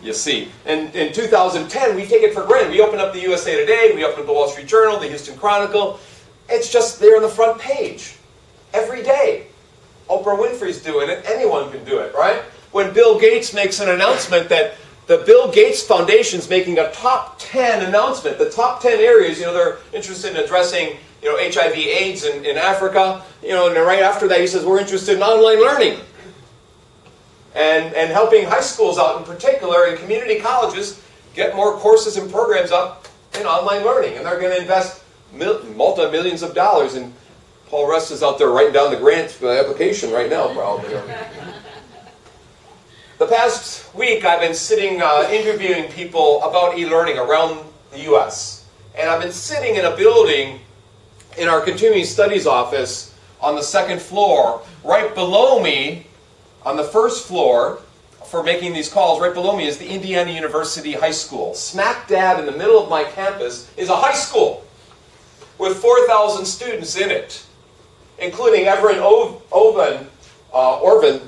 You see. And in 2010, we take it for granted. We open up the USA Today, we open up the Wall Street Journal, the Houston Chronicle. It's just there on the front page. Every day. Oprah Winfrey's doing it. Anyone can do it, right? When Bill Gates makes an announcement that the Bill Gates Foundation's making a top 10 announcement, the top 10 areas, they're interested in addressing, HIV AIDS in Africa, and then right after that he says, we're interested in online learning. And helping high schools out in particular, and community colleges, get more courses and programs up in online learning. And they're going to invest multi-millions of dollars. And Paul Rust is out there writing down the grant application right now, probably. The past week, I've been sitting interviewing people about e-learning around the U.S. And I've been sitting in a building in our continuing studies office on the second floor. Right below me, on the first floor, for making these calls, right below me is the Indiana University High School. Smack dab in the middle of my campus is a high school with 4,000 students in it, including Everett Orvin,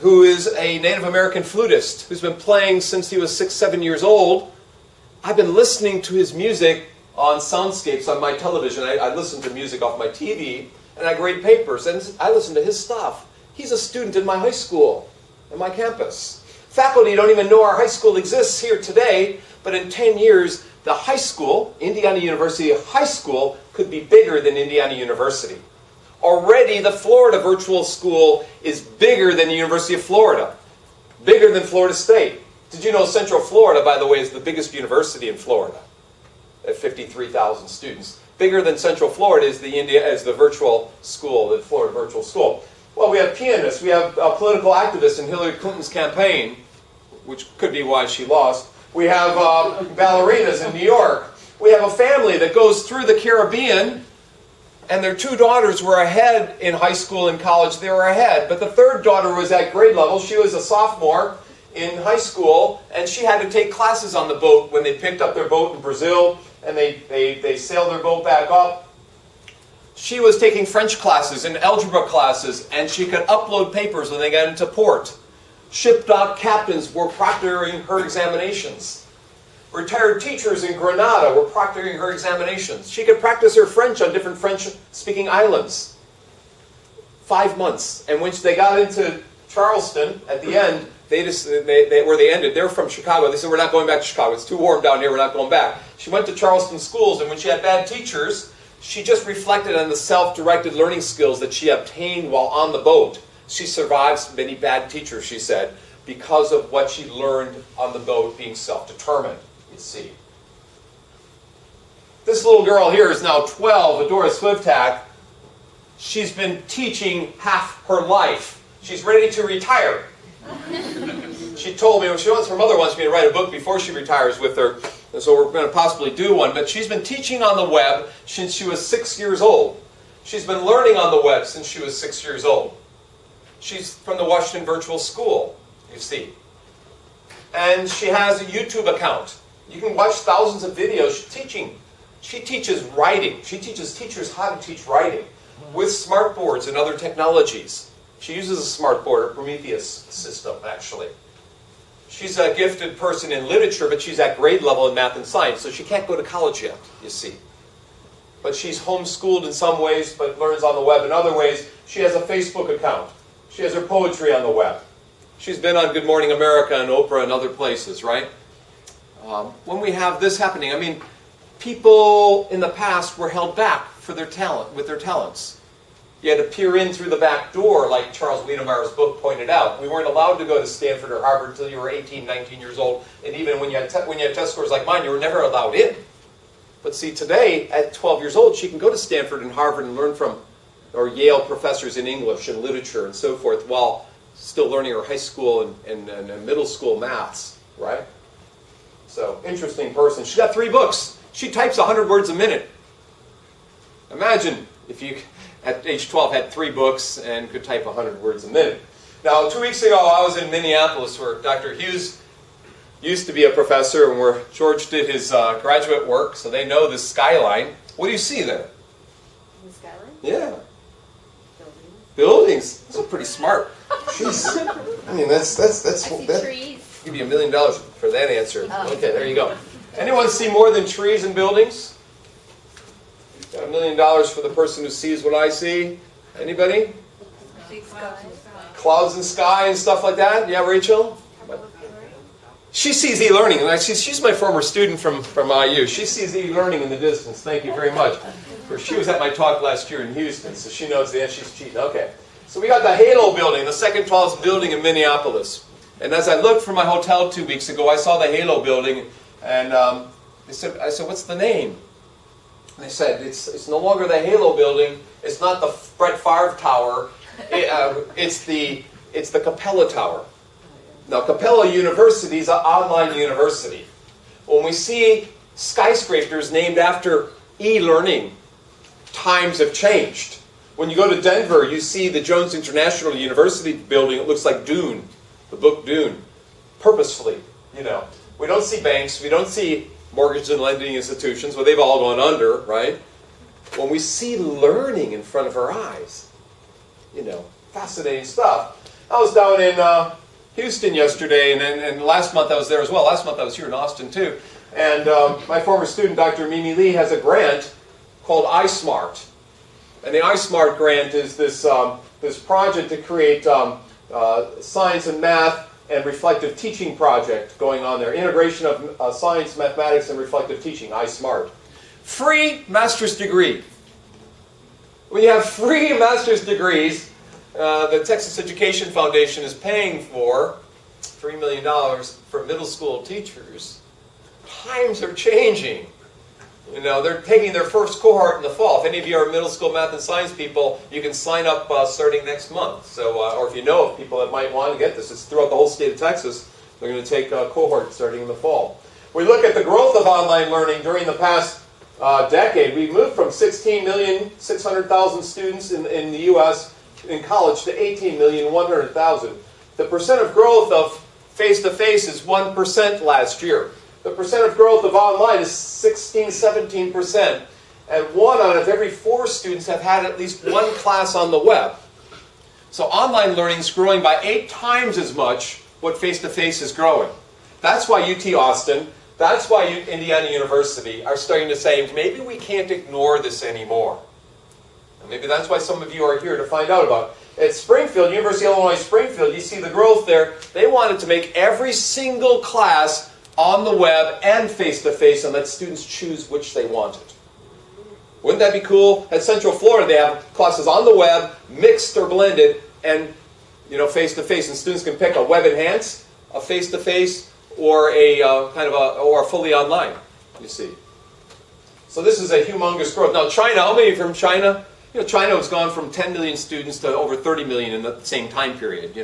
who is a Native American flutist who's been playing since he was 6-7 years old. I've been listening to his music on soundscapes on my television. I listen to music off my TV, and I grade papers, and I listen to his stuff. He's a student in my high school, in my campus. Faculty don't even know our high school exists here today, but in 10 years, the high school, Indiana University High School, could be bigger than Indiana University. Already, the Florida Virtual School is bigger than the University of Florida, bigger than Florida State. Did you know Central Florida, by the way, is the biggest university in Florida at 53,000 students? Bigger than Central Florida is the virtual school, the Florida Virtual School. Well, we have pianists, we have political activists in Hillary Clinton's campaign, which could be why she lost. We have ballerinas in New York. We have a family that goes through the Caribbean, and their two daughters were ahead in high school and college. They were ahead. But the third daughter was at grade level. She was a sophomore in high school, and she had to take classes on the boat when they picked up their boat in Brazil, and they sailed their boat back up. She was taking French classes and algebra classes, and she could upload papers when they got into port. Shipdock captains were proctoring her examinations. Retired teachers in Grenada were proctoring her examinations. She could practice her French on different French-speaking islands. 5 months. And when they got into Charleston, at the end, where they ended, they're from Chicago. They said, we're not going back to Chicago. It's too warm down here. We're not going back. She went to Charleston schools, and when she had bad teachers, she just reflected on the self-directed learning skills that she obtained while on the boat. She survived many bad teachers, she said, because of what she learned on the boat being self-determined. You see. This little girl here is now 12, Adora Swivtak. She's been teaching half her life. She's ready to retire. She told me, her mother wants me to write a book before she retires with her, and so we're going to possibly do one. But she's been teaching on the web since she was 6 years old. She's been learning on the web since she was 6 years old. She's from the Washington Virtual School, you see. And she has a YouTube account. You can watch thousands of videos teaching. She teaches writing. She teaches teachers how to teach writing with smartboards and other technologies. She uses a smartboard, a Prometheus system, actually. She's a gifted person in literature, but she's at grade level in math and science, so she can't go to college yet, you see. But she's homeschooled in some ways, but learns on the web in other ways. She has a Facebook account. She has her poetry on the web. She's been on Good Morning America and Oprah and other places, right? When we have this happening, I mean, people in the past were held back for their talent, with their talents. You had to peer in through the back door, like Charles Wiedemeyer's book pointed out. We weren't allowed to go to Stanford or Harvard until you were 18, 19 years old. And even when you had test scores like mine, you were never allowed in. But see, today, at 12 years old, she can go to Stanford and Harvard and learn from, or Yale professors in English and literature and so forth, while still learning her high school and middle school maths, right? So, interesting person. She got 3 books. She types 100 words a minute. Imagine if you, at age 12, had 3 books and could type 100 words a minute. Now, 2 weeks ago, I was in Minneapolis where Dr. Hughes used to be a professor and where George did his graduate work, so they know this skyline. What do you see there? The skyline? Yeah. Buildings. Buildings. Those are pretty smart. Jeez. I mean, that's I see trees. Give you $1 million for that answer. Okay, there you go. Anyone see more than trees and buildings? Got $1 million for the person who sees what I see. Anybody? Clouds and sky and stuff like that? Yeah, Rachel? She sees e-learning, and she's my former student from IU. She sees e-learning in the distance. Thank you very much. She was at my talk last year in Houston, so she knows the answer. She's cheating. Okay. So we got the Halo building, the second tallest building in Minneapolis. And as I looked from my hotel 2 weeks ago, I saw the Halo building, and I said, what's the name? And they said, it's no longer the Halo building. It's not the Brett Favre Tower. It's the Capella Tower. Now, Capella University is an online university. When we see skyscrapers named after e-learning, times have changed. When you go to Denver, you see the Jones International University building. It looks like Dune, the book Dune, purposefully. We don't see banks. We don't see mortgage and lending institutions. Well, they've all gone under, right? When we see learning in front of our eyes, fascinating stuff. I was down in Houston yesterday, and last month I was there as well. Last month I was here in Austin too. And my former student, Dr. Mimi Lee, has a grant called iSmart. And the iSmart grant is this project to create science and math and reflective teaching project going on there. Integration of science, mathematics, and reflective teaching, iSmart. Free master's degree. We have free master's degrees. The Texas Education Foundation is paying for $3 million for middle school teachers. Times are changing. They're taking their first cohort in the fall. If any of you are middle school math and science people, you can sign up starting next month. So, or if you know of people that might want to get this, it's throughout the whole state of Texas. They're going to take a cohort starting in the fall. We look at the growth of online learning during the past decade. We've moved from 16,600,000 students in the U.S. in college to 18,100,000. The percent of growth of face-to-face is 1% last year. The percent of growth of online is 16-17%. And 1 out of every 4 students have had at least one class on the web. So online learning is growing by 8 times as much what face-to-face is growing. That's why UT Austin, that's why Indiana University are starting to say, maybe we can't ignore this anymore. And maybe that's why some of you are here to find out about it. At Springfield, University of Illinois Springfield, you see the growth there. They wanted to make every single class on the web and face-to-face and let students choose which they wanted. Wouldn't that be cool? At Central Florida, they have classes on the web, mixed or blended, and face-to-face. And students can pick a web-enhanced, a face-to-face, or or a fully online, you see. So this is a humongous growth. Now China, how many of you are from China? China has gone from 10 million students to over 30 million in the same time period,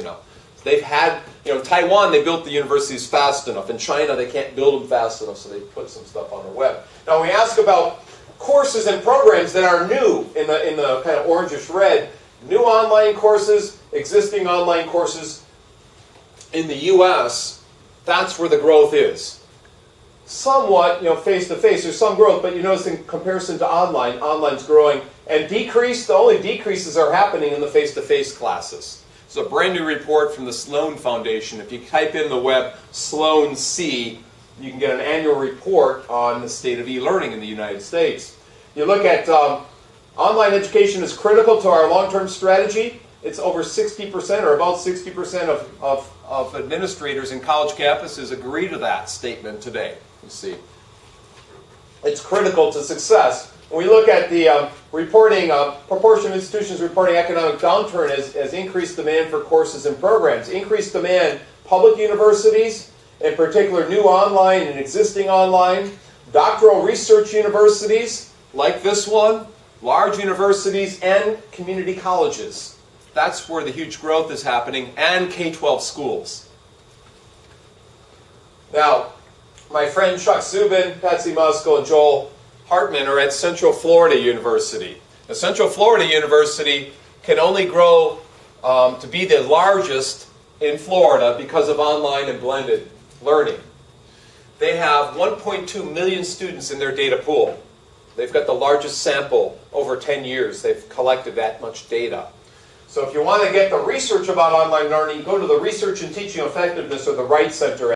They've had, in Taiwan, they built the universities fast enough. In China, they can't build them fast enough, so they put some stuff on the web. Now, we ask about courses and programs that are new in the kind of orangish red. New online courses, existing online courses. In the U.S., that's where the growth is. Somewhat, face-to-face, there's some growth, but you notice in comparison to online, online's growing. And the only decreases are happening in the face-to-face classes. It's a brand new report from the Sloan Foundation. If you type in the web Sloan C, you can get an annual report on the state of e-learning in the United States. You look at online education is critical to our long-term strategy. It's over 60% or about 60% of administrators in college campuses agree to that statement today. You see, it's critical to success. When we look at the reporting, proportion of institutions reporting economic downturn as increased demand for courses and programs. Increased demand, public universities, in particular new online and existing online, doctoral research universities like this one, large universities, and community colleges. That's where the huge growth is happening, and K-12 schools. Now, my friend Chuck Zubin, Patsy Musko, and Joel Hartman are at Central Florida University. Now, Central Florida University can only grow to be the largest in Florida because of online and blended learning. They have 1.2 million students in their data pool. They've got the largest sample over 10 years. They've collected that much data. So if you want to get the research about online learning, go to the Research and Teaching Effectiveness or the Wright Center